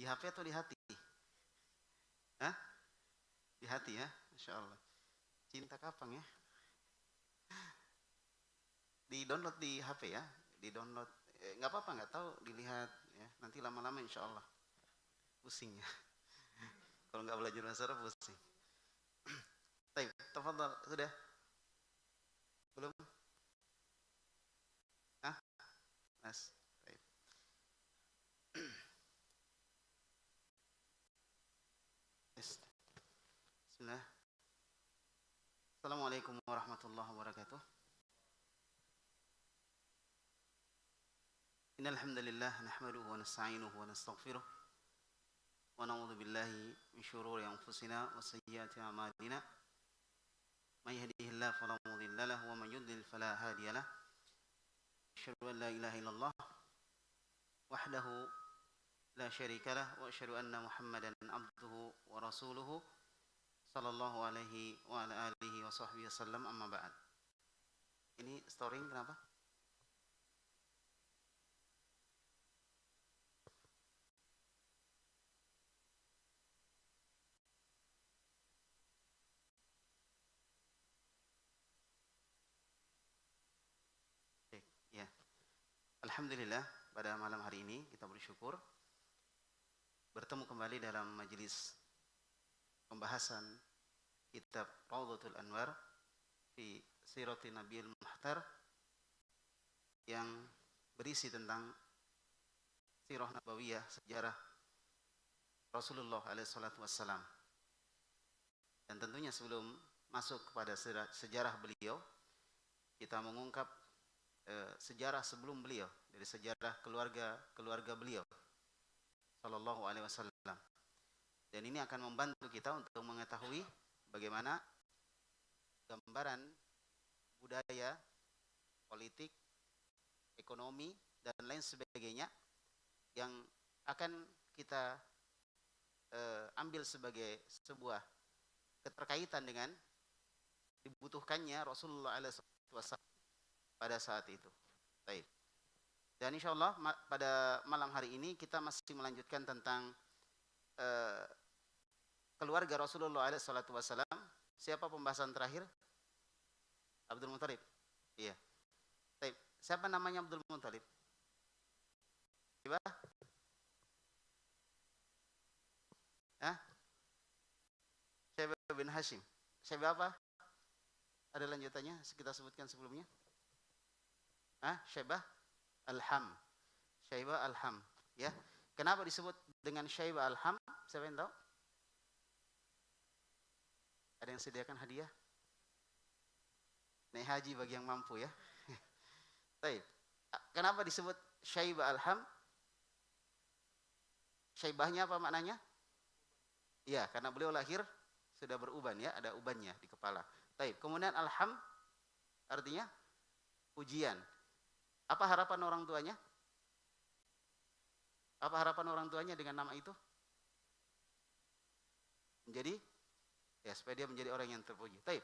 Di HP atau di hati? Hah? Di hati ya, Insya Allah. Cinta kapang ya. Di download di HP ya, di download. Nggak apa-apa, nggak tahu, dilihat ya. Nanti lama-lama Insya Allah pusing ya. Kalau nggak belajar bahasa Arab pusing. Baik, tafadhal, sudah? Belum? Hah? Mas. Baik. Bismillah. Assalamualaikum warahmatullahi wabarakatuh. Innal hamdalillah nahmaduhu wa nasta'inuhu wa nastaghfiruh wa na'udzu billahi min shururi anfusina wa sayyiati a'malina. May yahdihillahu fala mudilla lahu wa may yudlil fala hadiya lahu. Asyhadu an la ilaha illallah wahdahu la syarika lah wa asyhadu anna Muhammadan abduhu wa rasuluhu sallallahu alaihi wa ala alihi wa sahbihi wasallam, amma ba'd. Ini storing kenapa? Ya. Alhamdulillah, pada malam hari ini kita bersyukur bertemu kembali dalam majelis pembahasan kitab Raudhatul Anwar fi Siratin Nabiyil Muhtar yang berisi tentang sirah nabawiyah, sejarah Rasulullah alaihi salatu wassalam. Dan tentunya sebelum masuk kepada sejarah beliau, kita mengungkap sejarah sebelum beliau, dari sejarah keluarga beliau sallallahu alaihi wasallam. Dan ini akan membantu kita untuk mengetahui bagaimana gambaran budaya, politik, ekonomi, dan lain sebagainya yang akan kita ambil sebagai sebuah keterkaitan dengan dibutuhkannya Rasulullah SAW pada saat itu. Baik. Dan insya Allah pada malam hari ini kita masih melanjutkan tentang keluarga Rasulullah SAW. Siapa pembahasan terakhir? Abdul Muthalib. Iya. Baik. Siapa namanya Abdul Muthalib? Siapa? Hah? Syaibah bin Hashim. Syaibah apa? Ada lanjutannya kita sebutkan sebelumnya? Syaibah Al-Ham. Syaibah Al-Ham, ya. Kenapa disebut dengan Syaibah Al-Ham? Siapa yang tahu? Ada yang sediakan hadiah? Naik haji bagi yang mampu ya. Baik. Kenapa disebut Syaibah Al-Ham? Syaibahnya apa maknanya? Iya, karena beliau lahir sudah beruban ya, ada ubannya di kepala. Baik. Kemudian Al-Ham artinya ujian. Apa harapan orang tuanya? Apa harapan orang tuanya dengan nama itu? Menjadi, ya, supaya dia menjadi orang yang terpuji. Baik.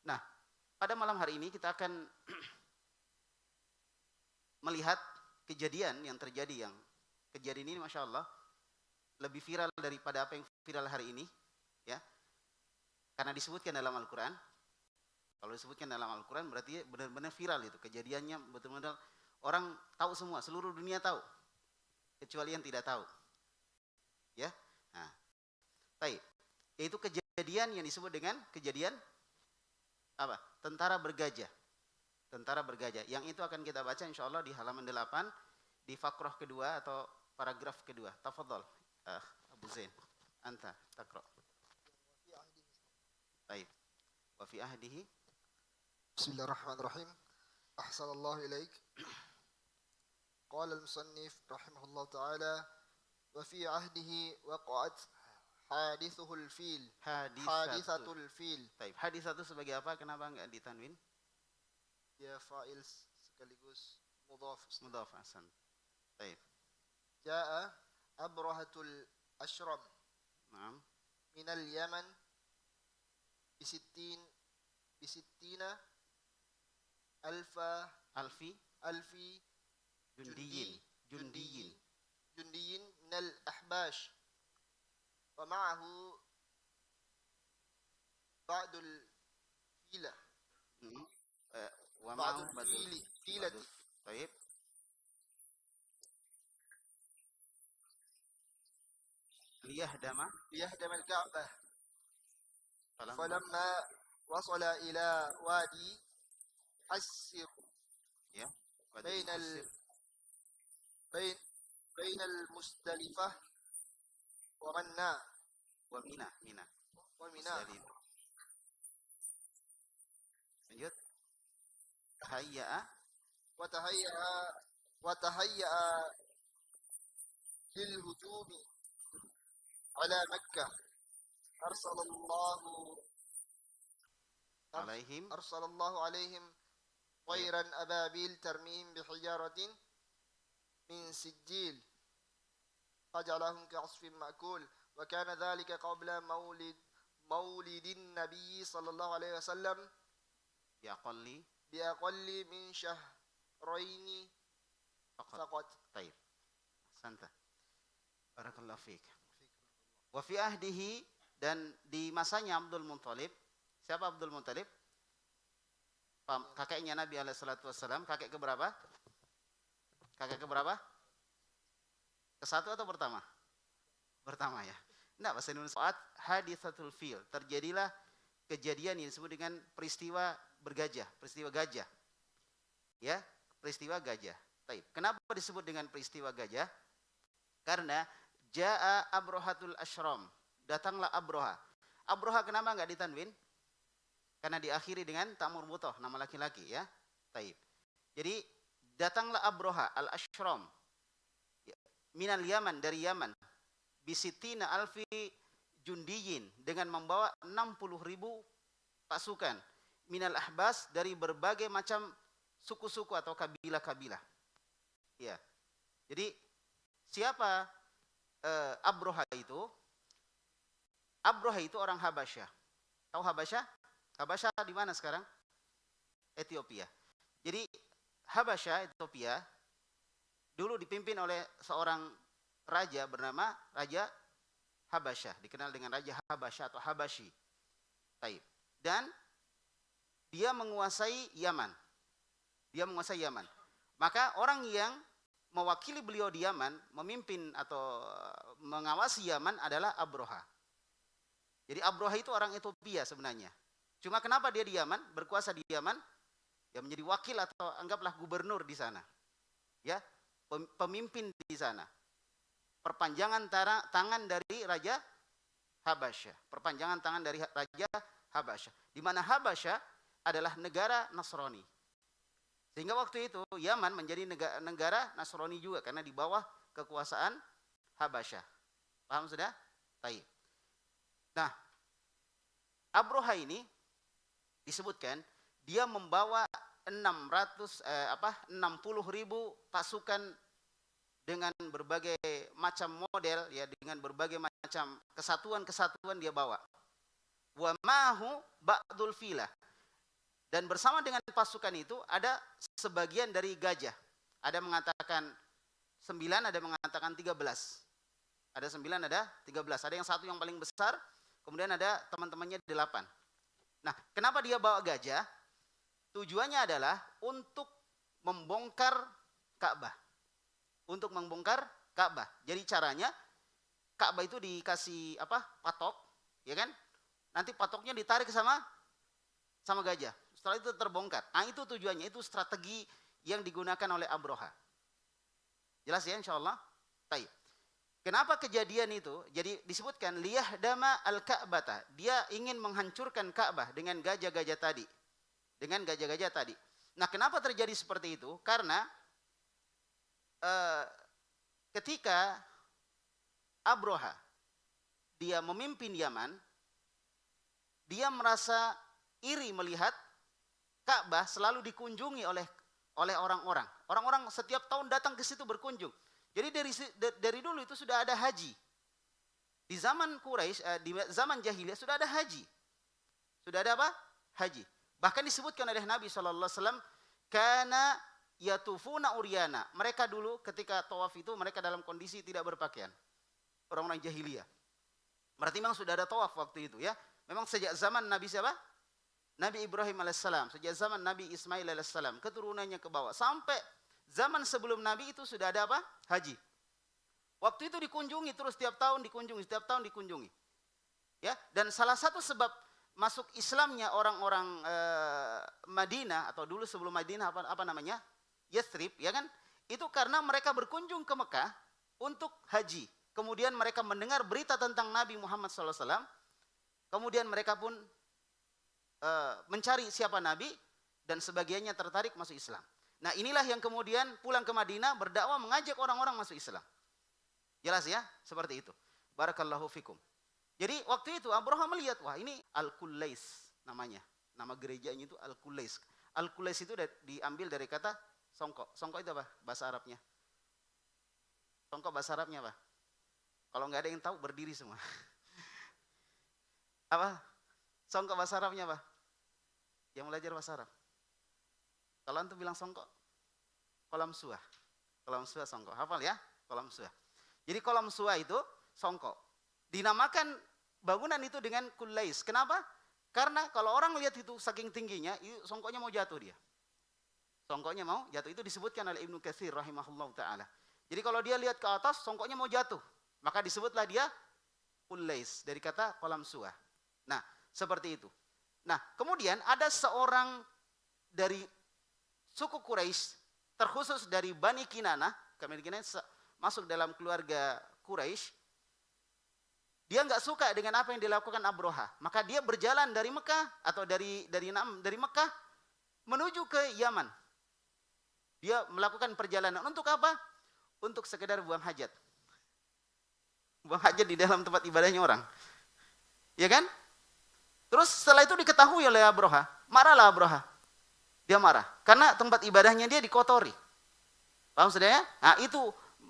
Nah, pada malam hari ini kita akan melihat kejadian yang terjadi, yang kejadian ini Masya Allah lebih viral daripada apa yang viral hari ini, ya. Karena disebutkan dalam Al-Quran. Kalau disebutkan dalam Al-Quran berarti benar-benar viral itu. Kejadiannya betul-betul orang tahu semua, seluruh dunia tahu. Kecuali yang tidak tahu. Ya. Nah. Baik. Yaitu kejadian yang disebut dengan kejadian apa? Tentara bergajah. Tentara bergajah. Yang itu akan kita baca insya Allah di halaman 8 di fakrah kedua atau paragraf kedua. Tafadhol. Abu Zain. Anta taqra. Baik. Wa fi ahdihi. Bismillahirrahmanirrahim. Ahsanallahu ilaik. Qala al-musannif rahimahullah ta'ala wa fi ahdihi waqa'at hadithuhul fil. Hadithatul fil. Baik. Hadithatu sebagai apa? Kenapa enggak ditanwin? Dia fa'il sekaligus mudhaf. Mudhaf, ahsan. Baik. Ja'a Abrahatul Ashram. Naam. Minal Yaman bisittina alfi jundiyin minal ahbash ومعه بعد الفيلة بعد الفيلة طيب ليهدم الكعبة فلما وصل إلى وادي حسر بين المزدلفة ومنى lanjut وتهيأ للهجوم على مكة أرسل الله عليهم طيرا أبابيل ترميهم بحجارة من سجيل فجعلهم كعصف مأكول وكان ذلك قبل مولد النبي صلى الله عليه وسلم بأقل من شهرين فقط. طيب santai. Barakallahu fiik. Wa fi ahdihi, dan di masanya Abdul Muthalib. Siapa Abdul Muthalib? Kakeknya Nabi alaihi salatu wasallam. Kakek keberapa? Kesatu atau pertama? Pertama ya. Enggak, bahasa Indonesia. Saat hadithatul fil, terjadilah kejadian yang disebut dengan peristiwa bergajah, peristiwa gajah. Ya, peristiwa gajah. Baik. Kenapa disebut dengan peristiwa gajah? Karena jaa Abrohatul Ashram, datanglah Abroha. Abroha kenapa enggak ditanwin? Karena diakhiri dengan ta'mur butoh, nama laki-laki ya. Taib. Jadi datanglah Abroha al-Ashram minal Yaman, dari Yaman, bisitina alfi jundiyin, dengan membawa 60.000 pasukan, minal ahbas, dari berbagai macam suku-suku atau kabilah-kabilah. Ya. Jadi siapa Abroha itu? Abroha itu orang Habasyah. Tahu Habasyah? Habasyah di mana sekarang? Ethiopia. Jadi Habasyah, Ethiopia, dulu dipimpin oleh seorang raja bernama Raja Habasyah, dikenal dengan Raja Habasyah atau Habashi. Taib. Dan dia menguasai Yaman. Maka orang yang mewakili beliau di Yaman, memimpin atau mengawasi Yaman adalah Abroha. Jadi Abroha itu orang Ethiopia sebenarnya. Cuma kenapa dia di Yaman, berkuasa di Yaman? Dia menjadi wakil atau anggaplah gubernur di sana. Ya, pemimpin di sana. Perpanjangan tangan dari Raja Habasyah. Perpanjangan tangan dari Raja Habasyah. Di mana Habasyah adalah negara Nasrani. Sehingga waktu itu Yaman menjadi negara Nasrani juga karena di bawah kekuasaan Habasyah. Paham sudah? Baik. Nah, Abroha ini disebutkan dia membawa 60.000 pasukan dengan berbagai macam model, ya, dengan berbagai macam kesatuan dia bawa. Wa mahu ba'dul filah. Dan bersama dengan pasukan itu ada sebagian dari gajah. Ada mengatakan 9, ada mengatakan 13. Ada 9, ada 13. Ada yang satu yang paling besar, kemudian ada teman-temannya 8. Nah, kenapa dia bawa gajah? Tujuannya adalah untuk membongkar Ka'bah. Jadi caranya Ka'bah itu dikasih patok, ya kan? Nanti patoknya ditarik sama gajah. Setelah itu terbongkar. Nah, itu tujuannya, itu strategi yang digunakan oleh Abroha. Jelas ya insyaallah? Baik. Kenapa kejadian itu? Jadi disebutkan liyahdama al-Ka'bata. Dia ingin menghancurkan Ka'bah dengan gajah-gajah tadi. Nah, kenapa terjadi seperti itu? Karena ketika Abroha dia memimpin Yaman, dia merasa iri melihat Ka'bah selalu dikunjungi oleh orang-orang. Orang-orang setiap tahun datang ke situ berkunjung. Jadi dari dulu itu sudah ada haji. Di zaman Quraisy, di zaman jahiliyah sudah ada haji. Sudah ada apa? Haji. Bahkan disebutkan oleh Nabi SAW, kana yatufuna uryana. Mereka dulu ketika tawaf itu mereka dalam kondisi tidak berpakaian. Orang-orang jahiliyah. Berarti memang sudah ada tawaf waktu itu ya. Memang sejak zaman Nabi siapa? Nabi Ibrahim alaihissalam, sejak zaman Nabi Ismail alaihissalam, keturunannya ke bawah sampai zaman sebelum Nabi itu sudah ada apa? Haji. Waktu itu dikunjungi terus setiap tahun dikunjungi. Ya, dan salah satu sebab masuk Islamnya orang-orang Madinah atau dulu sebelum Madinah apa namanya? Yathrib, ya kan? Itu karena mereka berkunjung ke Mekah untuk haji. Kemudian mereka mendengar berita tentang Nabi Muhammad SAW. Kemudian mereka pun mencari siapa Nabi dan sebagiannya tertarik masuk Islam. Nah inilah yang kemudian pulang ke Madinah berdakwah mengajak orang-orang masuk Islam. Jelas ya? Seperti itu. Barakallahu fikum. Jadi waktu itu Abraha melihat, wah ini Al-Kullais namanya. Nama gerejanya itu Al-Kullais. Al-Kullais itu diambil dari kata songkok. Songkok itu apa? Bahasa Arabnya. Songkok bahasa Arabnya apa? Kalau nggak ada yang tahu berdiri semua. Apa? Songkok bahasa Arabnya apa? Yang belajar bahasa Arab. Kalau antum bilang songkok, kolam suah. Kolam suah songkok. Hafal ya? Kolam suah. Jadi kolam suah itu songkok. Dinamakan bangunan itu dengan kullais. Kenapa? Karena kalau orang lihat itu saking tingginya, itu songkoknya mau jatuh dia. Songkoknya mau jatuh. Itu disebutkan oleh Ibnu Katsir rahimahullah ta'ala. Jadi kalau dia lihat ke atas, songkoknya mau jatuh. Maka disebutlah dia kullais. Dari kata kolam suah. Nah, seperti itu. Nah, kemudian ada seorang dari suku Quraisy, terkhusus dari Bani Kinanah, kami masuk dalam keluarga Quraisy. Dia nggak suka dengan apa yang dilakukan Abraha, maka dia berjalan dari Mekah atau dari Mekah menuju ke Yaman. Dia melakukan perjalanan untuk apa? Untuk sekedar buang hajat. Buang hajat di dalam tempat ibadahnya orang. Ya kan? Terus setelah itu diketahui oleh Abraha, marahlah Abraha. Dia marah karena tempat ibadahnya dia dikotori. Paham saudara? Nah, itu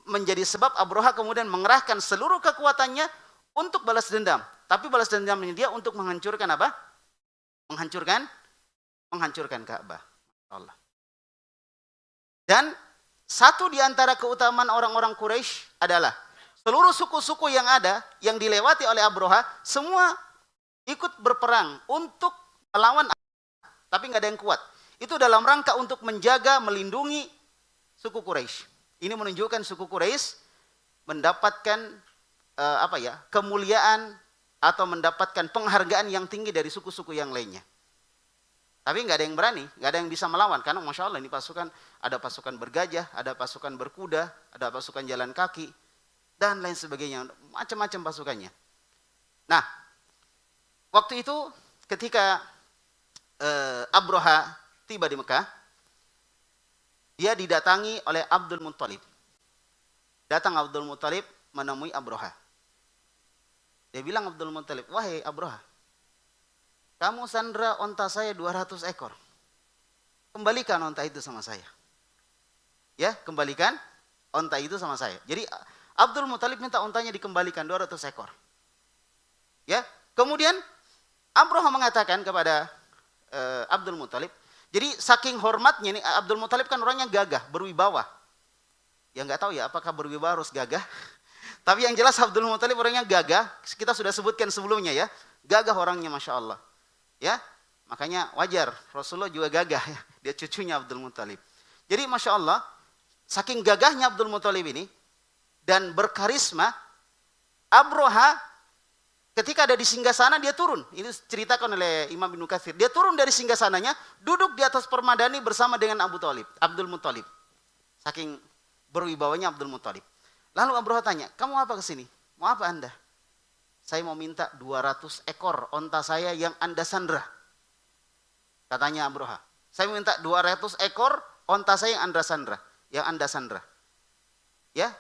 menjadi sebab Abraha kemudian mengerahkan seluruh kekuatannya untuk balas dendam. Tapi balas dendamnya dia untuk menghancurkan apa? Menghancurkan Ka'bah. Allah. Dan satu di antara keutamaan orang-orang Quraisy adalah seluruh suku-suku yang ada yang dilewati oleh Abraha semua ikut berperang untuk melawan, tapi nggak ada yang kuat. Itu dalam rangka untuk menjaga, melindungi suku Quraisy. Ini menunjukkan suku Quraisy mendapatkan kemuliaan atau mendapatkan penghargaan yang tinggi dari suku-suku yang lainnya. Tapi nggak ada yang berani, nggak ada yang bisa melawan karena masya Allah ini pasukan, ada pasukan bergajah, ada pasukan berkuda, ada pasukan jalan kaki dan lain sebagainya, macam-macam pasukannya. Nah, waktu itu ketika Abraha tiba di Mekah, dia didatangi oleh Abdul Muttalib. Datang Abdul Muttalib menemui Abraha. Dia bilang Abdul Muttalib, wahai Abraha, kamu sandra onta saya 200 ekor. Kembalikan onta itu sama saya. Ya, kembalikan onta itu sama saya. Jadi Abdul Muttalib minta ontanya dikembalikan 200 ekor. Ya, kemudian Abraha mengatakan kepada Abdul Muttalib, jadi saking hormatnya nih, Abdul Muttalib kan orangnya gagah, berwibawa. Ya nggak tahu ya apakah berwibawa harus gagah. Tapi yang jelas Abdul Muttalib orangnya gagah, kita sudah sebutkan sebelumnya ya. Gagah orangnya Masya Allah. Ya, makanya wajar, Rasulullah juga gagah ya. Dia cucunya Abdul Muttalib. Jadi Masya Allah, saking gagahnya Abdul Muttalib ini, dan berkarisma, Abraha ketika ada di singgasana dia turun. Ini ceritakan oleh Imam Ibnu Katsir. Dia turun dari singgasananya, duduk di atas permadani bersama dengan Abdul Muttalib. Saking berwibawanya Abdul Muttalib. Lalu Abraha tanya, kamu apa kesini? Mau apa Anda? Saya mau minta 200 ekor onta saya yang Anda sandra. Katanya Abraha. Saya minta 200 ekor onta saya yang Anda sandra. Ya,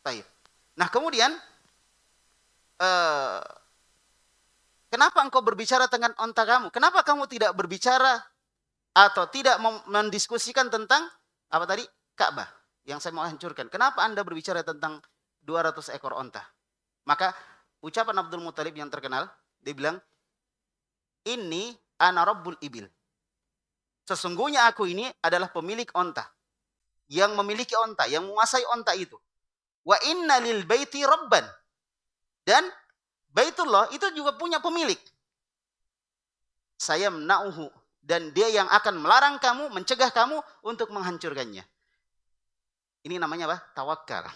baik. Nah kemudian, kenapa engkau berbicara dengan onta kamu? Kenapa kamu tidak berbicara atau tidak mendiskusikan tentang apa tadi? Ka'bah yang saya mau hancurkan. Kenapa Anda berbicara tentang 200 ekor onta? Maka ucapan Abdul Muttalib yang terkenal, dia bilang, "Inni ana rabbul ibil." Sesungguhnya aku ini adalah pemilik onta. Yang memiliki onta, yang menguasai onta itu. Wa inna lil baiti rabban. Dan Baitullah itu juga punya pemilik. Sayamna'uhu, dan dia yang akan melarang kamu, mencegah kamu untuk menghancurkannya. Ini namanya apa? Tawakal.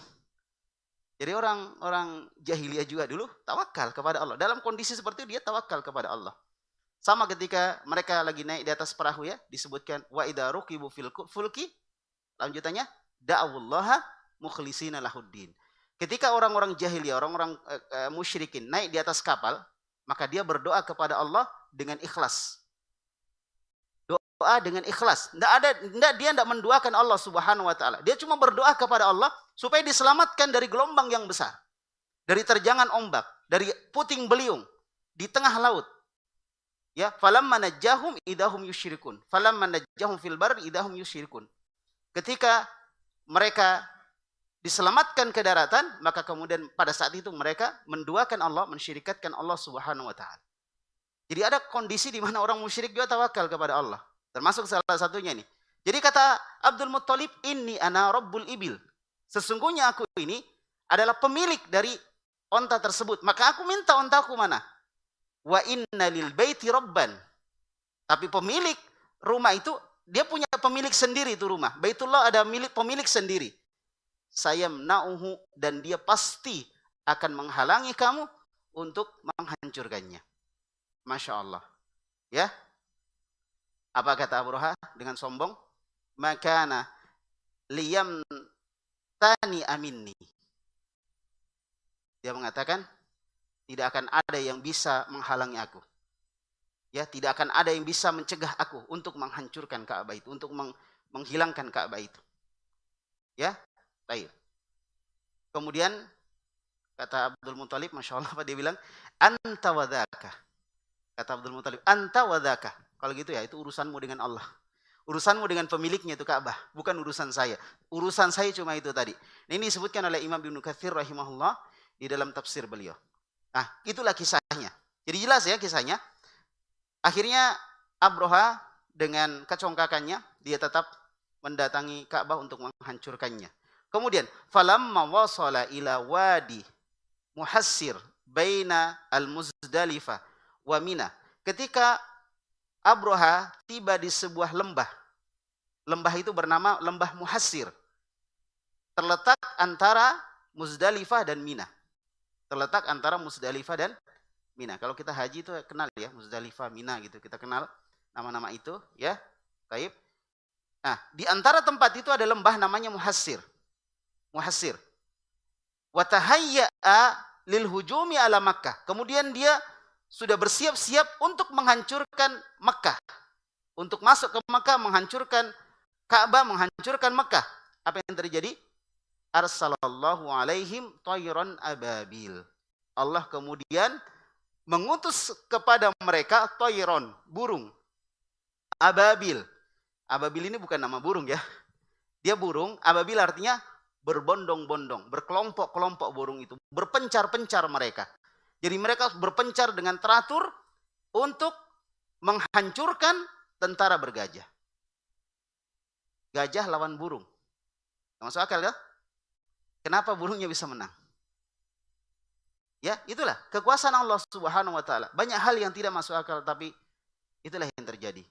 Jadi orang jahiliyah juga dulu tawakal kepada Allah. Dalam kondisi seperti itu dia tawakal kepada Allah. Sama ketika mereka lagi naik di atas perahu ya, disebutkan wa idza ruqibu fil fulki, lanjutannya da'awullaha mukhlishina lahuddin. Ketika orang-orang jahiliyah, orang-orang musyrikin naik di atas kapal, maka dia berdoa kepada Allah dengan ikhlas. Doa dengan ikhlas. Dia tidak mendoakan Allah Subhanahu wa taala. Dia cuma berdoa kepada Allah supaya diselamatkan dari gelombang yang besar, dari terjangan ombak, dari puting beliung di tengah laut. Ya, falamma najjahum idahum yusyrikun. Falamma najjahum fil barri idahum yusyrikun. Ketika mereka diselamatkan ke daratan, maka kemudian pada saat itu mereka menduakan Allah, mensyirikatkan Allah Subhanahu wa taala. Jadi ada kondisi di mana orang musyrik juga tawakal kepada Allah. Termasuk salah satunya ini. Jadi kata Abdul Muttalib, inni ana rabbul ibil. Sesungguhnya aku ini adalah pemilik dari onta tersebut. Maka aku minta ontaku mana? Wa inna lil baiti rabban. Tapi pemilik rumah itu, dia punya pemilik sendiri itu rumah. Baitullah ada pemilik sendiri. Sayamna'uhu, dan dia pasti akan menghalangi kamu untuk menghancurkannya. Masya Allah. Ya. Apa kata Abraha dengan sombong? Makana liyam tani aminni. Dia mengatakan, tidak akan ada yang bisa menghalangi aku. Ya, tidak akan ada yang bisa mencegah aku untuk menghancurkan Ka'bah itu, untuk menghilangkan Ka'bah itu. Ya, baik. Kemudian kata Abdul Muttalib, Masya Allah, apa dia bilang? Anta wadhaka. Kata Abdul Muttalib, anta wadhaka. Kalau gitu ya, itu urusanmu dengan Allah. Urusanmu dengan pemiliknya itu Ka'bah, bukan urusan saya. Urusan saya cuma itu tadi. Ini disebutkan oleh Imam Ibnu Katsir rahimahullah di dalam tafsir beliau. Nah, itulah kisahnya. Jadi jelas ya kisahnya. Akhirnya Abraha dengan kecongkakannya, dia tetap mendatangi Ka'bah untuk menghancurkannya. Kemudian, falamma wasala ila wadi Muhassir baina al-Muzdalifah wa Mina. Ketika Abraha tiba di sebuah lembah. Lembah itu bernama Lembah Muhassir. Terletak antara Muzdalifah dan Mina. Terletak antara Muzdalifah dan Mina. Kalau kita haji itu kenal ya, Muzdalifah, Mina gitu. Kita kenal nama-nama itu ya. Baik. Nah, di antara tempat itu ada lembah namanya Muhassir. Muhassir. Wa tahayya'a lil hujumi ala Makkah. Kemudian dia sudah bersiap-siap untuk menghancurkan Makkah. Untuk masuk ke Makkah, menghancurkan Ka'bah, menghancurkan Makkah. Apa yang terjadi? Arsalallahu alaihim tayran ababil. Allah kemudian mengutus kepada mereka tayron, burung. Ababil. Ababil ini bukan nama burung ya. Dia burung, ababil artinya berbondong-bondong, berkelompok-kelompok burung itu. Berpencar-pencar mereka. Jadi mereka berpencar dengan teratur untuk menghancurkan tentara bergajah. Gajah lawan burung. Masuk akal ya? Kenapa burungnya bisa menang? Ya, itulah kekuasaan Allah Subhanahu wa taala. Banyak hal yang tidak masuk akal, tapi itulah yang terjadi.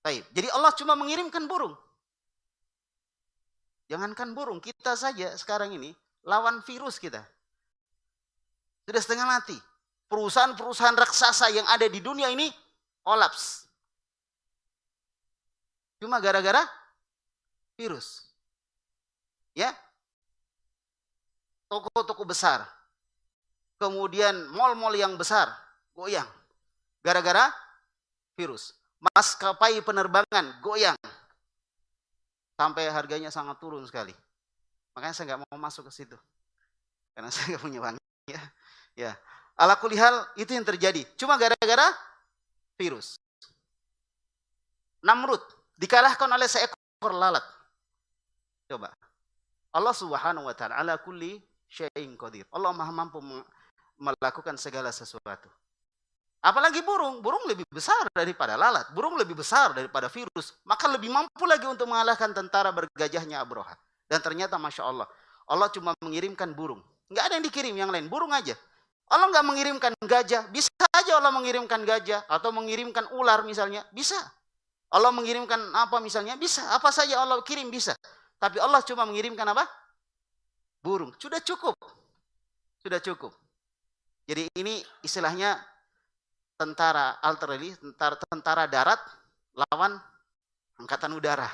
Baik. Jadi Allah cuma mengirimkan burung. Jangankan burung, kita saja sekarang ini lawan virus kita. Sudah setengah mati. Perusahaan-perusahaan raksasa yang ada di dunia ini kolaps. Cuma gara-gara virus. Ya. Toko-toko besar. Kemudian mal-mal yang besar goyang. Gara-gara virus. Maskapai penerbangan goyang. Sampai harganya sangat turun sekali. Makanya saya nggak mau masuk ke situ. Karena saya nggak punya uang. Ya, ala kulli hal itu yang terjadi. Cuma gara-gara virus. Namrud dikalahkan oleh seekor lalat. Coba. Allah Subhanahu wa taala ala kulli syai'in qadir. Allah Maha mampu melakukan segala sesuatu. Apalagi burung. Burung lebih besar daripada lalat. Burung lebih besar daripada virus. Maka lebih mampu lagi untuk mengalahkan tentara bergajahnya Abraha. Dan ternyata Masya Allah. Allah cuma mengirimkan burung. Nggak ada yang dikirim yang lain. Burung aja. Allah nggak mengirimkan gajah, bisa aja Allah mengirimkan gajah atau mengirimkan ular misalnya, bisa. Allah mengirimkan apa misalnya, bisa. Apa saja Allah kirim bisa. Tapi Allah cuma mengirimkan apa? Burung. Sudah cukup. Sudah cukup. Jadi ini istilahnya tentara artileri, tentara darat lawan angkatan udara.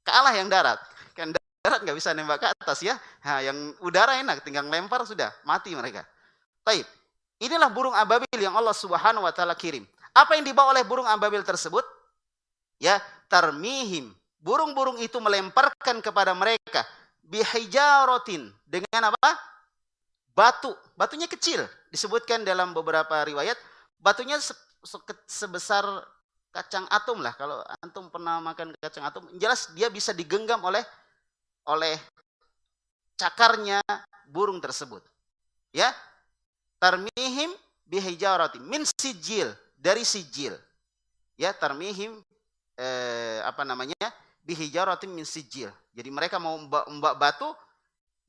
Kalah yang darat. Kan darat nggak bisa nembak ke atas ya. Nah, yang udara enak, tinggal lempar sudah mati mereka. Baik. Inilah burung ababil yang Allah Subhanahu wa taala kirim. Apa yang dibawa oleh burung ababil tersebut? Ya, tarmihim. Burung-burung itu melemparkan kepada mereka bihijaratin, dengan apa? Batu. Batunya kecil. Disebutkan dalam beberapa riwayat, batunya sebesar kacang atom lah. Kalau antum pernah makan kacang atom, jelas dia bisa digenggam oleh cakarnya burung tersebut. Ya, tarmihim bihijaratin min sijil, dari sijil. Ya, tarmihim bihijaratin min sijil. Jadi mereka mau membak batu,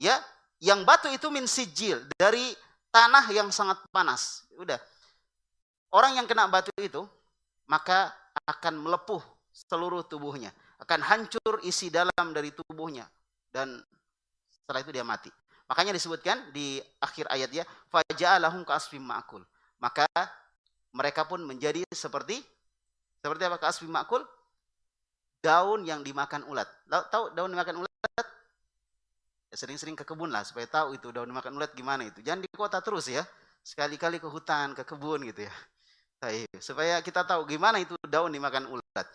ya, yang batu itu min sijil, dari tanah yang sangat panas. Udah. Orang yang kena batu itu maka akan melepuh seluruh tubuhnya, akan hancur isi dalam dari tubuhnya, dan setelah itu dia mati. Makanya disebutkan di akhir ayat ya, faja'alahum ka'asfim ma'kul. Maka mereka pun menjadi seperti apa ka'asfim ma'kul? Daun yang dimakan ulat. Tahu daun dimakan ulat? Ya, sering-sering ke kebun lah supaya tahu itu daun dimakan ulat gimana itu. Jangan di kota terus ya. Sekali-kali ke hutan, ke kebun gitu ya. Supaya kita tahu gimana itu daun dimakan ulat.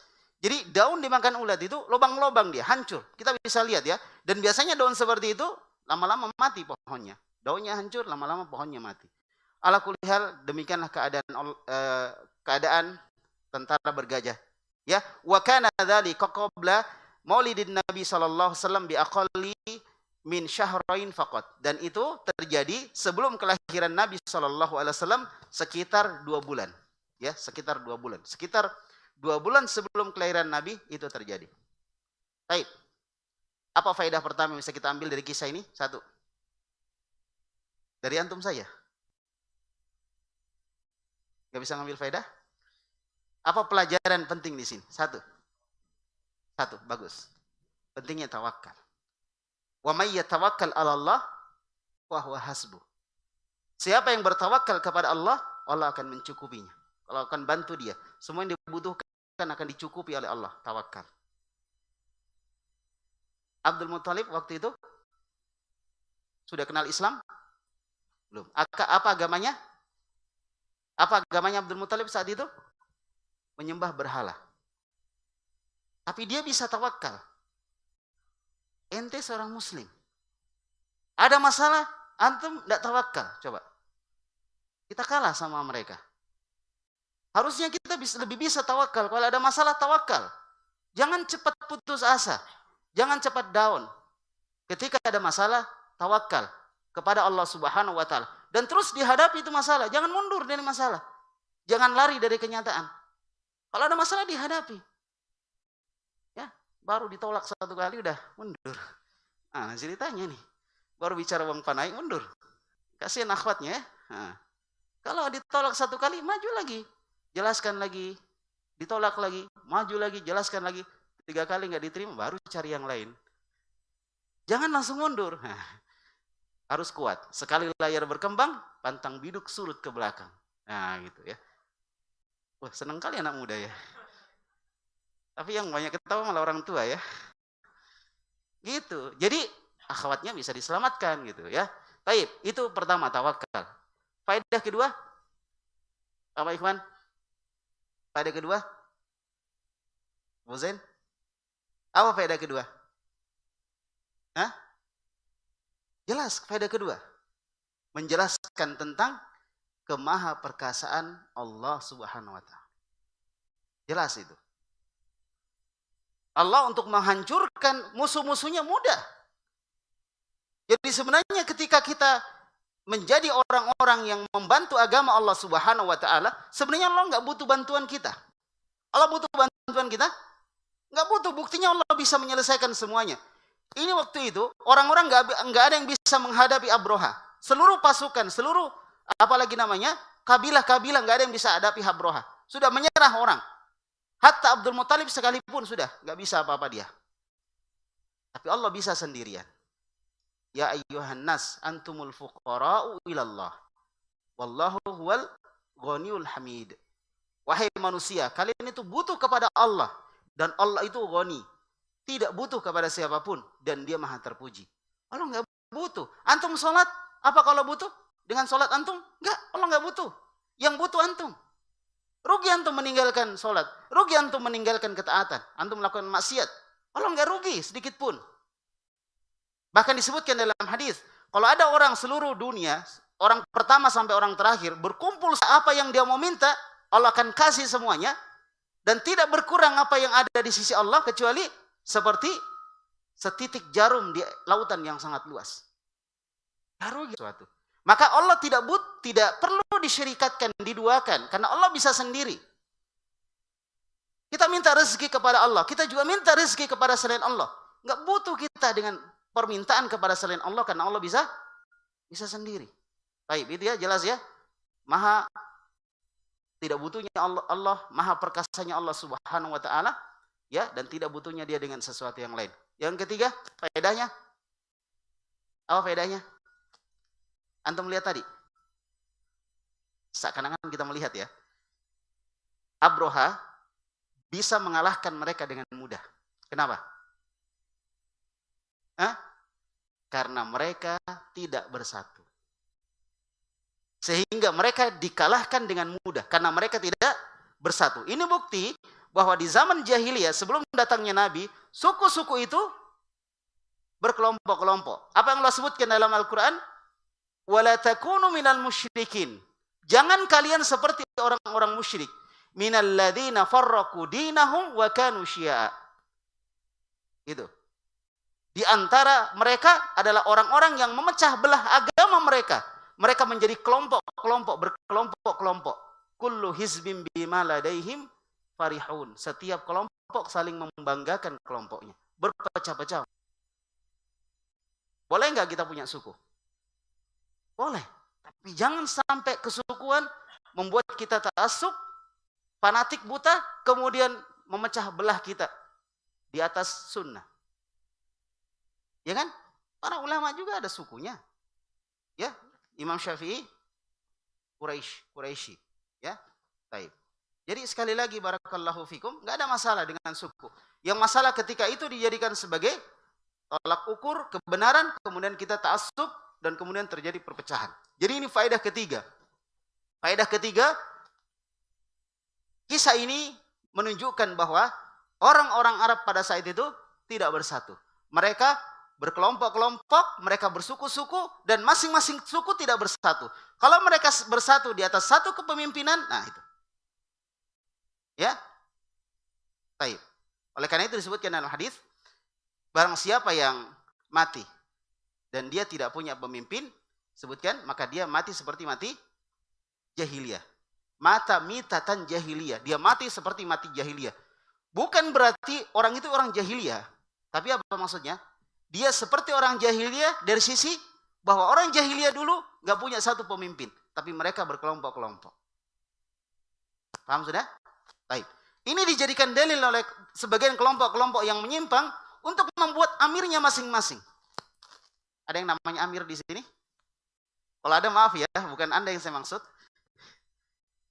Jadi daun dimakan ulat itu lubang-lubang dia, hancur. Kita bisa lihat ya. Dan biasanya daun seperti itu lama-lama mati pohonnya. Daunnya hancur, lama-lama pohonnya mati. Ala kulli hal, demikianlah keadaan tentara bergajah. Ya, wa kana dzalika qabla maulidin Nabi sallallahu alaihi wasallam bi aqalli min syahrain faqat. Dan itu terjadi sebelum kelahiran Nabi sallallahu alaihi wasallam sekitar 2 bulan. Ya, sekitar 2 bulan. Sekitar 2 bulan sebelum kelahiran Nabi itu terjadi. Baik. Apa faedah pertama yang bisa kita ambil dari kisah ini? 1. Dari antum saya. Gak bisa ngambil faedah? Apa pelajaran penting di sini? 1, bagus. Pentingnya tawakal. Wa may yatawakkal 'ala Allah wa huwa hasbuh. Siapa yang bertawakal kepada Allah, Allah akan mencukupinya. Allah akan bantu dia. Semua yang dibutuhkan akan dicukupi oleh Allah. Tawakal. Abdul Muthalib waktu itu sudah kenal Islam? Belum. Apa agamanya? Apa agamanya Abdul Muthalib saat itu? Menyembah berhala. Tapi dia bisa tawakal. Ente seorang muslim. Ada masalah, antum tidak tawakal. Coba. Kita kalah sama mereka. Harusnya kita lebih bisa tawakal. Kalau ada masalah, tawakal. Jangan cepat putus asa. Jangan cepat down. Ketika ada masalah, tawakal kepada Allah Subhanahu wa taala. Dan terus dihadapi itu masalah. Jangan mundur dari masalah. Jangan lari dari kenyataan. Kalau ada masalah, dihadapi. Ya, baru ditolak 1 kali udah mundur. Nah, ceritanya nih. Baru bicara uang panai, mundur. Kasihan akhwatnya ya. Nah, kalau ditolak 1 kali, maju lagi. Jelaskan lagi. Ditolak lagi. Maju lagi, jelaskan lagi. 3 kali nggak diterima, baru cari yang lain. Jangan langsung mundur. Nah, harus kuat. Sekali layar berkembang, pantang biduk surut ke belakang. Nah, gitu ya. Wah, senang kali anak muda ya. Tapi yang banyak ketawa malah orang tua ya. Gitu. Jadi akhwatnya bisa diselamatkan gitu ya. Baik, itu pertama tawakal. Faedah kedua? Apa Ikhwan? Faedah kedua? Bu Zain? Apa faedah kedua? Hah? Jelas faedah kedua. Menjelaskan tentang kemahaperkasaan Allah Subhanahu wa taala. Jelas itu. Allah untuk menghancurkan musuh-musuhnya mudah. Jadi sebenarnya ketika kita menjadi orang-orang yang membantu agama Allah Subhanahu wa taala, sebenarnya Allah nggak butuh bantuan kita. Allah butuh bantuan kita? Nggak butuh, buktinya Allah bisa menyelesaikan semuanya. Ini waktu itu orang-orang nggak ada yang bisa menghadapi Abroha. Seluruh pasukan, seluruh apalagi namanya kabilah-kabilah nggak ada yang bisa hadapi Habroha. Sudah menyerah orang. Hatta Abdul Muthalib sekalipun sudah nggak bisa apa-apa dia. Tapi Allah bisa sendirian. Ya ayyuhan nas antumul fuqara'u ilallah. Wallahu huwal ghaniyul hamid. Wahai manusia, kalian itu butuh kepada Allah. Dan Allah itu ghani. Tidak butuh kepada siapapun. Dan dia maha terpuji. Allah nggak butuh. Antum sholat, apa kalau butuh? Dengan sholat antum? Enggak, Allah nggak butuh. Yang butuh antum. Rugi antum meninggalkan sholat. Rugi antum meninggalkan ketaatan. Antum melakukan maksiat. Allah nggak rugi sedikit pun. Bahkan disebutkan dalam hadis, kalau ada orang seluruh dunia, orang pertama sampai orang terakhir, berkumpul apa yang dia mau minta, Allah akan kasih semuanya. Dan tidak berkurang apa yang ada di sisi Allah, kecuali seperti setitik jarum di lautan yang sangat luas. Nggak rugi suatu. Maka Allah tidak perlu disyirikatkan, diduakan. Karena Allah bisa sendiri. Kita minta rezeki kepada Allah. Kita juga minta rezeki kepada selain Allah. Nggak butuh kita dengan permintaan kepada selain Allah. Karena Allah bisa sendiri. Baik, itu ya, jelas ya. Maha tidak butuhnya Allah. Maha perkasanya Allah subhanahu wa ta'ala. Ya, dan tidak butuhnya dia dengan sesuatu yang lain. Yang ketiga, faedahnya. Apa faedahnya? Antum melihat tadi. Seakan-akan kita melihat ya. Abroha bisa mengalahkan mereka dengan mudah. Kenapa? Karena mereka tidak bersatu. Sehingga mereka dikalahkan dengan mudah. Karena mereka tidak bersatu. Ini bukti bahwa di zaman jahiliyah sebelum datangnya Nabi, suku-suku itu berkelompok-kelompok. Apa yang Allah sebutkan dalam Al-Quran? Wala takunu minal musyrikin. Jangan kalian seperti orang-orang musyrik. Minal ladzina farraqu dinahum wa kanu syi'a. Itu. Di antara mereka adalah orang-orang yang memecah belah agama mereka. Mereka menjadi kelompok-kelompok, berkelompok-kelompok. Kullu hizbin bima ladaihim farihun. Setiap kelompok saling membanggakan kelompoknya. Berpecah-pecah. Boleh nggak kita punya suku? Boleh. Tapi jangan sampai kesukuan membuat kita ta'assub, fanatik buta, kemudian memecah belah kita di atas sunnah. Ya kan? Para ulama juga ada sukunya. Ya, Imam Syafi'i Quraisy, ya. Baik. Jadi sekali lagi barakallahu fikum, enggak ada masalah dengan suku. Yang masalah ketika itu dijadikan sebagai tolak ukur kebenaran, kemudian kita ta'assub dan kemudian terjadi perpecahan. Jadi ini faedah ketiga. Faedah ketiga, kisah ini menunjukkan bahwa orang-orang Arab pada saat itu tidak bersatu. Mereka berkelompok-kelompok, mereka bersuku-suku, dan masing-masing suku tidak bersatu. Kalau mereka bersatu di atas satu kepemimpinan, nah itu. Ya. Baik. Oleh karena itu disebutkan dalam hadis, barang siapa yang mati dan dia tidak punya pemimpin, sebutkan, maka dia mati seperti mati jahiliyah. Mata mitatan jahiliyah. Dia mati seperti mati jahiliyah. Bukan berarti orang itu orang jahiliyah. Tapi apa maksudnya? Dia seperti orang jahiliyah dari sisi bahwa orang jahiliyah dulu gak punya satu pemimpin. Tapi mereka berkelompok-kelompok. Paham sudah? Baik. Ini dijadikan dalil oleh sebagian kelompok-kelompok yang menyimpang untuk membuat amirnya masing-masing. Ada yang namanya amir di sini? Kalau ada maaf ya, bukan Anda yang saya maksud.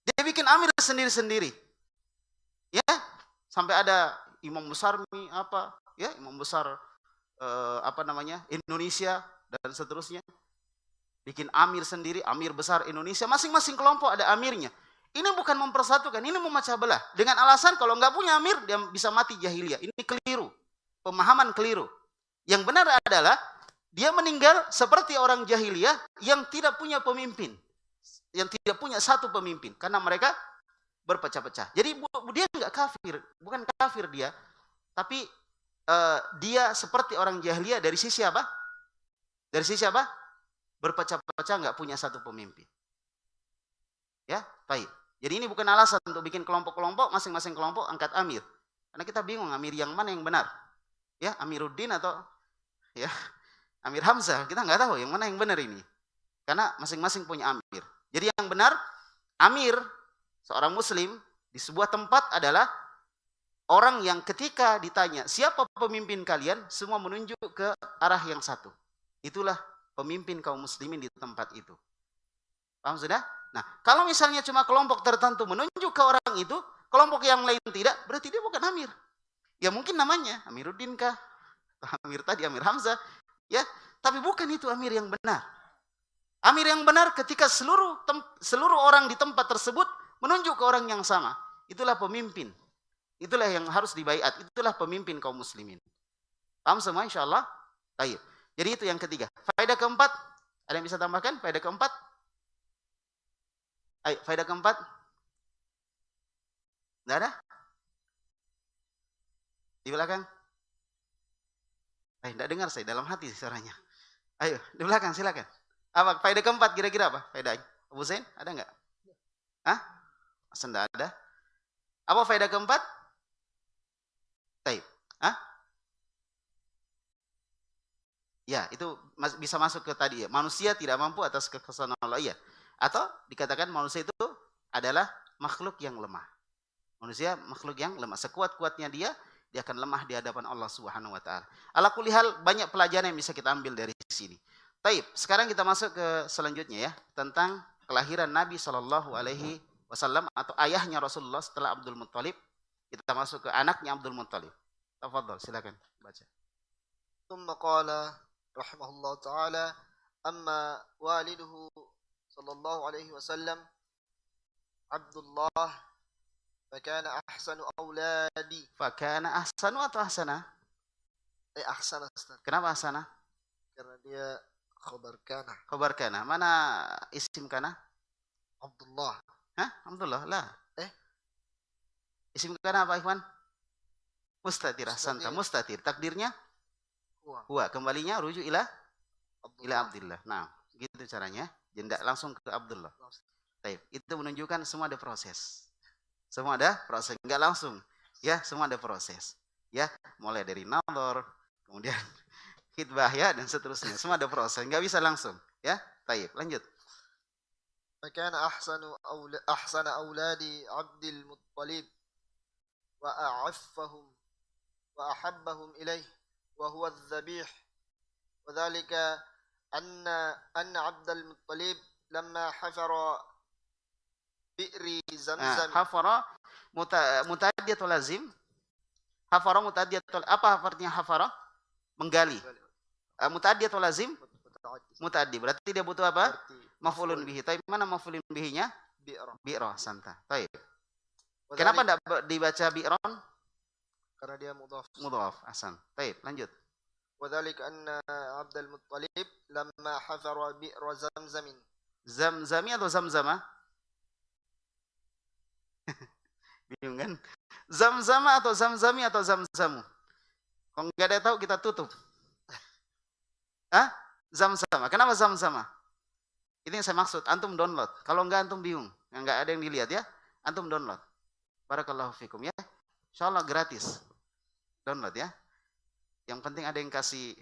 Dia bikin amir sendiri-sendiri. Ya, sampai ada imam besar imam besar Indonesia dan seterusnya. Bikin amir sendiri, amir besar Indonesia, masing-masing kelompok ada amirnya. Ini bukan mempersatukan, ini memecah belah. Dengan alasan kalau nggak punya amir, dia bisa mati jahiliyah. Ini keliru, pemahaman keliru. Yang benar adalah dia meninggal seperti orang jahiliyah yang tidak punya pemimpin. Yang tidak punya satu pemimpin. Karena mereka berpecah-pecah. Jadi dia nggak kafir. Bukan kafir dia. Tapi dia seperti orang jahiliyah dari sisi apa? Dari sisi apa? Berpecah-pecah, nggak punya satu pemimpin. Ya, baik. Jadi ini bukan alasan untuk bikin kelompok-kelompok, masing-masing kelompok angkat amir. Karena kita bingung amir yang mana yang benar. Ya, Amiruddin atau ya Amir Hamzah, kita nggak tahu yang mana yang benar ini. Karena masing-masing punya amir. Jadi yang benar, amir seorang muslim di sebuah tempat adalah orang yang ketika ditanya siapa pemimpin kalian, semua menunjuk ke arah yang satu. Itulah pemimpin kaum muslimin di tempat itu. Paham sudah? Nah, kalau misalnya cuma kelompok tertentu menunjuk ke orang itu, kelompok yang lain tidak, berarti dia bukan amir. Ya mungkin namanya Amiruddin kah? Amir tadi, Amir Hamzah. Ya, tapi bukan itu amir yang benar. Amir yang benar ketika seluruh orang di tempat tersebut menunjuk ke orang yang sama. Itulah pemimpin. Itulah yang harus dibaiat. Itulah pemimpin kaum muslimin. Paham semua insyaallah? Baik. Jadi itu yang ketiga. Faedah keempat, ada yang bisa tambahkan? Faedah keempat? Ayo, faedah keempat? Tidak ada? Di belakang? Tidak dengar saya, dalam hati suaranya. Ayo, di belakang silakan. Apa faedah keempat kira-kira apa? Faedah Abu Zain, ada enggak? Hah? Masa enggak ada? Apa faedah keempat? Baik. Hah? Ya, itu bisa masuk ke tadi ya. Manusia tidak mampu atas kekuasaan Allah, ya. Atau dikatakan manusia itu adalah makhluk yang lemah. Manusia makhluk yang lemah. Sekuat-kuatnya dia akan lemah di hadapan Allah Subhanahu wa taala. Ala kulli hal, banyak pelajaran yang bisa kita ambil dari sini. Taib, sekarang kita masuk ke selanjutnya ya, tentang kelahiran Nabi Shallallahu alaihi wasallam atau ayahnya Rasulullah setelah Abdul Muttalib. Kita masuk ke anaknya Abdul Muttalib. Tafadhol, silakan baca. Tsumma qala rahimahullah taala amma waliduhu sallallahu alaihi wasallam Abdullah fakana ahsanu auladi. Fakana ahsanu atau ahsana? Ahsana. Kenapa ahsana? Karena dia khabar kana. Khabar kana. Mana isim kana? Abdullah. Hah? Abdullah lah. Isim kana apa Ikhwan? Mustatir. Santa. Mustatir. Takdirnya? Huwa. Kembalinya rujuk ila Abdullah. Nah, gitu caranya. Jendak langsung ke Abdullah. Taib. Itu menunjukkan semua ada proses. Semua ada proses, enggak langsung. Ya, semua ada proses. Ya, mulai dari nazar, kemudian khitbah ya dan seterusnya. Semua ada proses, enggak bisa langsung. Ya, baik, lanjut. Fakana ahsana auladi Abdul Muttalib wa a'affahum wa ahabbahum ilaih wa huwa adh-dhabih. Wa dhalika anna Abdul Muttalib lamma hafara bi'ri Zamzam. Hafara mutaaddiyah atau lazim? Hafara mutaaddiyah atau apa artinya hafara? Menggali. Mutaaddiyah atau lazim? Mutaaddi. Berarti dia butuh apa? Maf'ulun bihi. Tapi mana maf'ulun bihinya? Bi'ra. Santa. Baik. Kenapa tidak dibaca bi'ron? Karena dia mudhaf. Mudhaf. Ahsan. Baik, lanjut. Wa dzalika anna Abdul Muttalib lamma hafara bi'ra Zamzamin. Zamzami atau zamzama? Bingung kan? Zamzama atau zamzami atau zamzamu? Kalau nggak ada tahu kita tutup. Hah? Zamzama. Kenapa zamzama? Ini yang saya maksud. Antum download. Kalau nggak antum bingung. Nggak ada yang dilihat ya. Antum download. Barakallahu fikum ya. Insyaallah gratis. Download ya. Yang penting ada yang kasih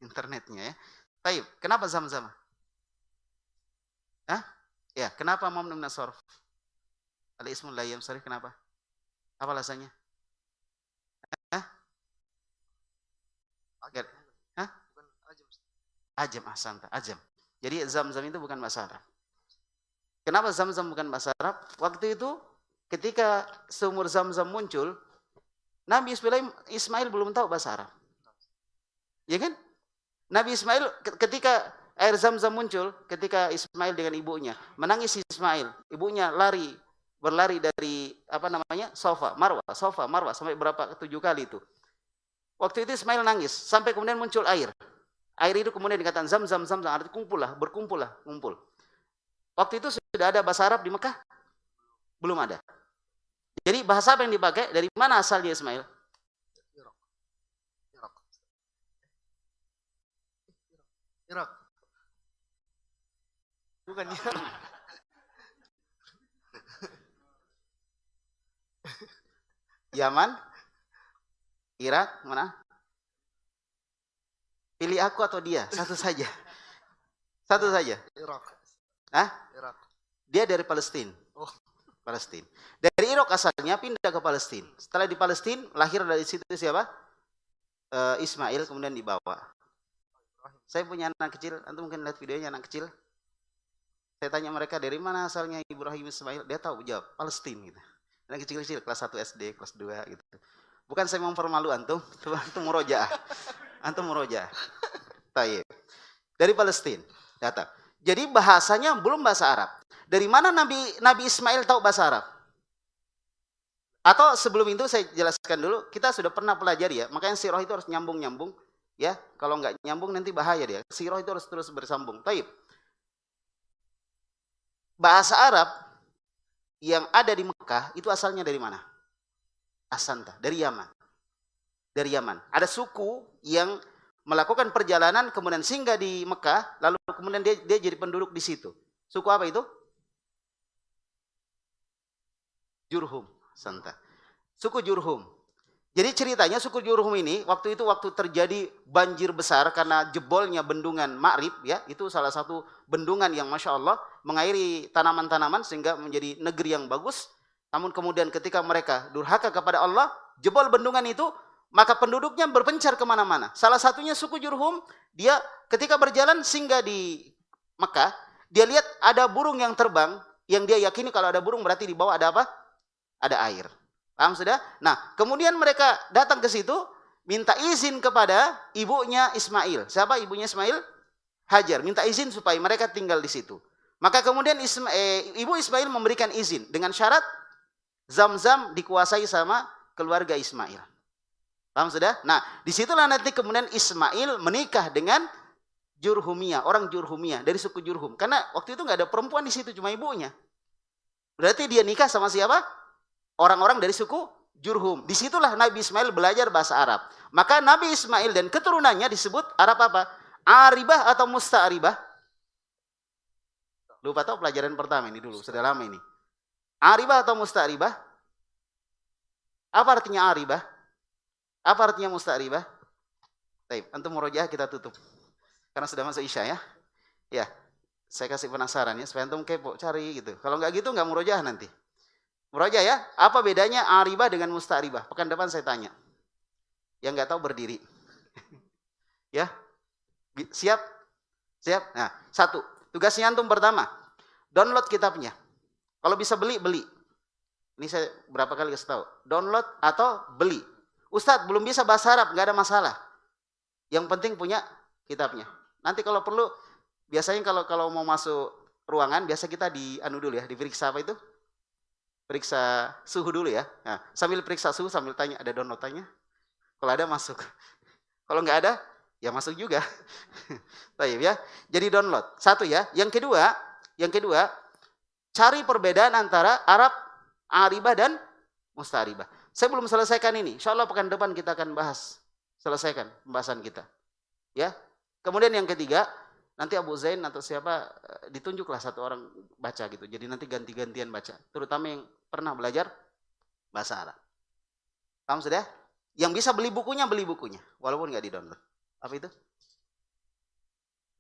internetnya ya. Taib. Kenapa zamzama? Hah? Ya. Kenapa mamnu min as-sarf? Al-ismul la yansarif, kenapa? Apa alasannya? Hah? Hah? Ajam, ahsanta, ajam. Jadi Zamzam itu bukan bahasa Arab. Kenapa Zamzam bukan bahasa Arab? Waktu itu ketika sumur Zamzam muncul, Nabi Ismail belum tahu bahasa Arab. Ya kan? Nabi Ismail ketika air Zamzam muncul, ketika Ismail dengan ibunya, menangis Ismail, ibunya berlari dari Safa Marwah sampai berapa 7 kali itu. Waktu itu Ismail nangis sampai kemudian muncul air. Air itu kemudian dikatakan Zam, artinya berkumpul. Waktu itu sudah ada bahasa Arab di Mekah? Belum ada. Jadi bahasa apa yang dipakai? Dari mana asalnya Ismail? Irak. Bukan Irak. Yaman, Irak, mana? Pilih aku atau dia, satu saja. Satu saja. Irak. Hah? Irak. Dia dari Palestina. Oh. Palestina. Dari Irak asalnya pindah ke Palestina. Setelah di Palestina lahir dari situ siapa? Ismail, kemudian dibawa. Saya punya anak kecil, antum mungkin lihat videonya anak kecil. Saya tanya mereka dari mana asalnya Ibrahim Ismail, dia tahu jawab Palestina gitu. Anak kecil-kecil kelas 1 SD, kelas 2 gitu. Bukan saya mempermalu antum, antum murojaah. Antum murojaah. Tayyib. Dari Palestina datang. Jadi bahasanya belum bahasa Arab. Dari mana Nabi Ismail tahu bahasa Arab? Atau sebelum itu saya jelaskan dulu, kita sudah pernah pelajari ya, makanya sirah itu harus nyambung-nyambung. Ya, kalau nggak nyambung nanti bahaya dia. Sirah itu harus terus bersambung. Taib. Bahasa Arab yang ada di Mekah itu asalnya dari mana? Asanta, dari Yaman. Dari Yaman. Ada suku yang melakukan perjalanan kemudian singgah di Mekah, lalu kemudian dia jadi penduduk di situ. Suku apa itu? Jurhum, Santa. Suku Jurhum. Jadi ceritanya suku Jurhum ini waktu terjadi banjir besar karena jebolnya bendungan Ma'rib ya, itu salah satu bendungan yang Masya Allah mengairi tanaman-tanaman sehingga menjadi negeri yang bagus. Namun kemudian ketika mereka durhaka kepada Allah, jebol bendungan itu, maka penduduknya berpencar kemana-mana. Salah satunya suku Jurhum, dia ketika berjalan singgah di Mekah, dia lihat ada burung yang terbang, yang dia yakini kalau ada burung berarti di bawah ada apa? Ada air. Paham sudah? Nah, kemudian mereka datang ke situ, minta izin kepada ibunya Ismail. Siapa ibunya Ismail? Hajar. Minta izin supaya mereka tinggal di situ. Maka kemudian ibu Ismail memberikan izin dengan syarat Zam-Zam dikuasai sama keluarga Ismail. Paham sudah? Nah, disitulah nanti kemudian Ismail menikah dengan Jurhumiyah, orang Jurhumiyah dari suku Jurhum. Karena waktu itu nggak ada perempuan di situ, cuma ibunya. Berarti dia nikah sama siapa? Orang-orang dari suku Jurhum. Disitulah Nabi Ismail belajar bahasa Arab. Maka Nabi Ismail dan keturunannya disebut Arab apa? Aribah atau Musta'aribah? Lupa tahu pelajaran pertama ini dulu, sudah lama ini. Aribah atau Musta'aribah? Apa artinya Aribah? Apa artinya Musta'aribah? Baik, antum murojaah kita tutup. Karena sudah masuk Isya ya. Ya, saya kasih penasaran ya, supaya antum kepo, cari gitu. Kalau nggak gitu nggak murojaah nanti. Murojaah ya, apa bedanya aribah dengan musta'ribah? Pekan depan saya tanya. Yang nggak tahu berdiri. Ya, siap? Siap? Nah, satu, tugasnya antum pertama, download kitabnya. Kalau bisa beli. Ini saya berapa kali kasih tahu. Download atau beli. Ustadz, belum bisa bahasa Arab, nggak ada masalah. Yang penting punya kitabnya. Nanti kalau perlu, biasanya kalau mau masuk ruangan, biasa kita dulu ya, diperiksa apa itu? Periksa suhu dulu ya. Nah, sambil periksa suhu, sambil tanya, ada downloadannya? Kalau ada, masuk. Kalau nggak ada, ya masuk juga. Baik ya. Jadi download. Satu ya. Yang kedua, cari perbedaan antara Arab, Aribah, dan Musta'ribah. Saya belum selesaikan ini. Insya Allah pekan depan kita akan bahas. Selesaikan pembahasan kita. Ya. Kemudian yang ketiga, nanti Abu Zain atau siapa ditunjuklah satu orang baca gitu. Jadi nanti ganti-gantian baca. Terutama yang pernah belajar bahasa Arab. Paham sudah? Yang bisa beli bukunya, walaupun nggak di-download. Apa itu?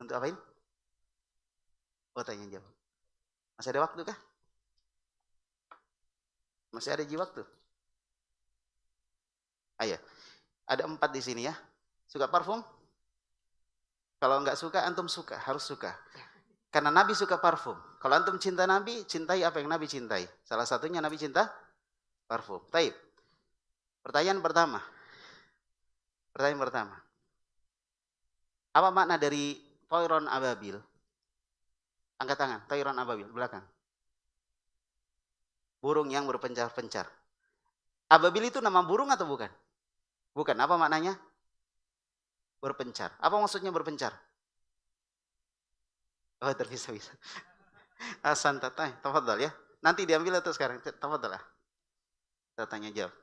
Untuk apain? Oh, tanya jawab. Masih ada waktu kah? Masih ada waktu? Ayo. Ada 4 di sini ya. Suka parfum? Kalau nggak suka, antum suka, harus suka. Karena Nabi suka parfum. Kalau antum cinta Nabi, cintai apa yang Nabi cintai. Salah satunya Nabi cinta parfum. Taib. Pertanyaan pertama. Apa makna dari Toiron Ababil? Angkat tangan, Toiron Ababil, belakang. Burung yang berpencar-pencar. Ababil itu nama burung atau bukan? Bukan, apa maknanya? Berpencar. Apa maksudnya berpencar? Oh, terpisah-pisah. Asan tatay, tafadhal ya. Nanti diambil atau sekarang? Tafadhal lah. Saya tanya jawab.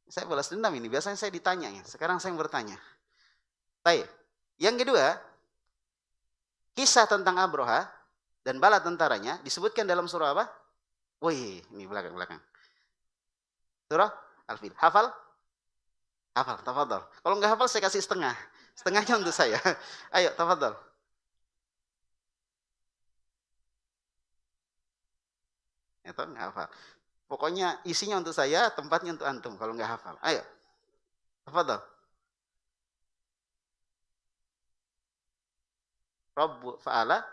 Saya balas dendam ini, biasanya saya ditanya ya. Sekarang saya bertanya. Baik. Yang kedua, kisah tentang Abroha dan bala tentaranya disebutkan dalam surah apa? Wih, ini belakang. Surah Al-Fil. Hafal? Hafal, tafadhal. Kalau nggak hafal saya kasih setengah. Setengahnya untuk saya. Ayo, tafadhal. Atau nggak hafal. Pokoknya isinya untuk saya, tempatnya untuk antum kalau nggak hafal. Ayo. Tafadhol.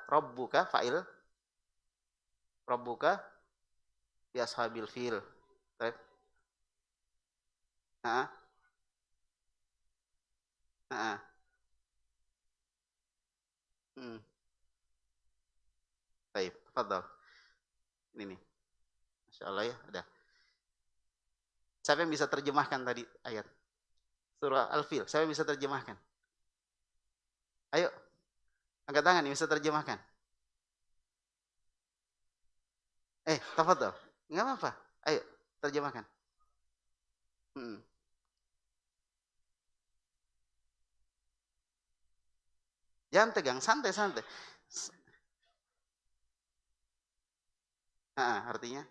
Rabbuka fa'il. Rabbuka bi ashabil fil. Baik. Heeh. Heeh. Baik, tafadhol. Ini nih. Masya Allah ya, ada. Siapa yang bisa terjemahkan tadi ayat? Surah Al-Fil, siapa yang bisa terjemahkan? Ayo, angkat tangan yang bisa terjemahkan. Tafadhol. Enggak apa-apa. Ayo, terjemahkan. Jangan tegang, santai-santai. Artinya?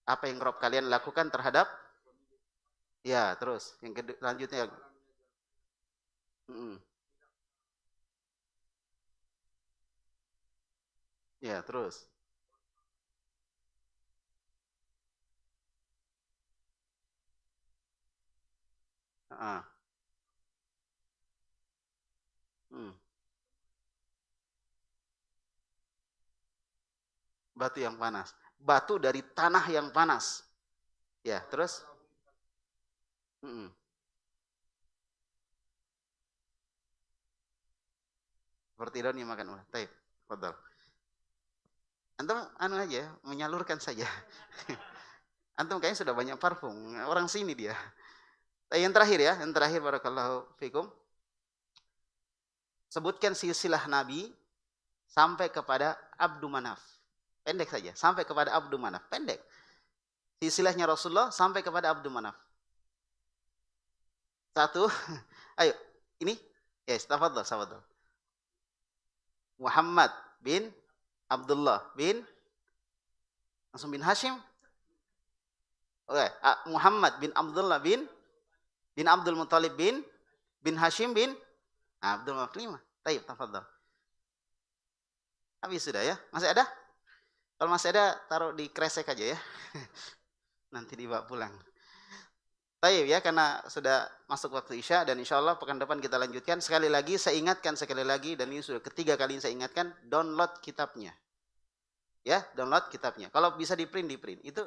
Apa yang Rob kalian lakukan terhadap? Ya, terus. Yang kedua, lanjutnya. Ya, terus. Batu yang panas. Batu dari tanah yang panas. Ya, terus? Seperti daun yang makan ulat. Taib, fadal. Antum aja, menyalurkan saja. Antum kayaknya sudah banyak parfum. Orang sini dia. Yang terakhir ya, yang terakhir barakallahu fikum. Sebutkan silsilah Nabi sampai kepada Abdu Manaf. Pendek saja, sampai kepada Abdu Manaf. Pendek. Silsilahnya Rasulullah sampai kepada Abdu Manaf. Satu. Ayo, ini. Yes, tafadhol, tafadhol. Muhammad bin Abdullah bin langsung bin Hashim. Oke, Muhammad bin Abdullah bin Abdul Muthalib bin Hashim bin Abdul Muthalib. Baik, tafadhol. Habis sudah ya? Masih ada? Kalau masih ada, taruh di kresek aja ya. Nanti dibawa pulang. Baik ya, karena sudah masuk waktu Isya dan insya Allah pekan depan kita lanjutkan. Sekali lagi saya ingatkan sekali lagi, dan ini sudah ketiga kali saya ingatkan, download kitabnya. Ya, download kitabnya. Kalau bisa di print, di print. Itu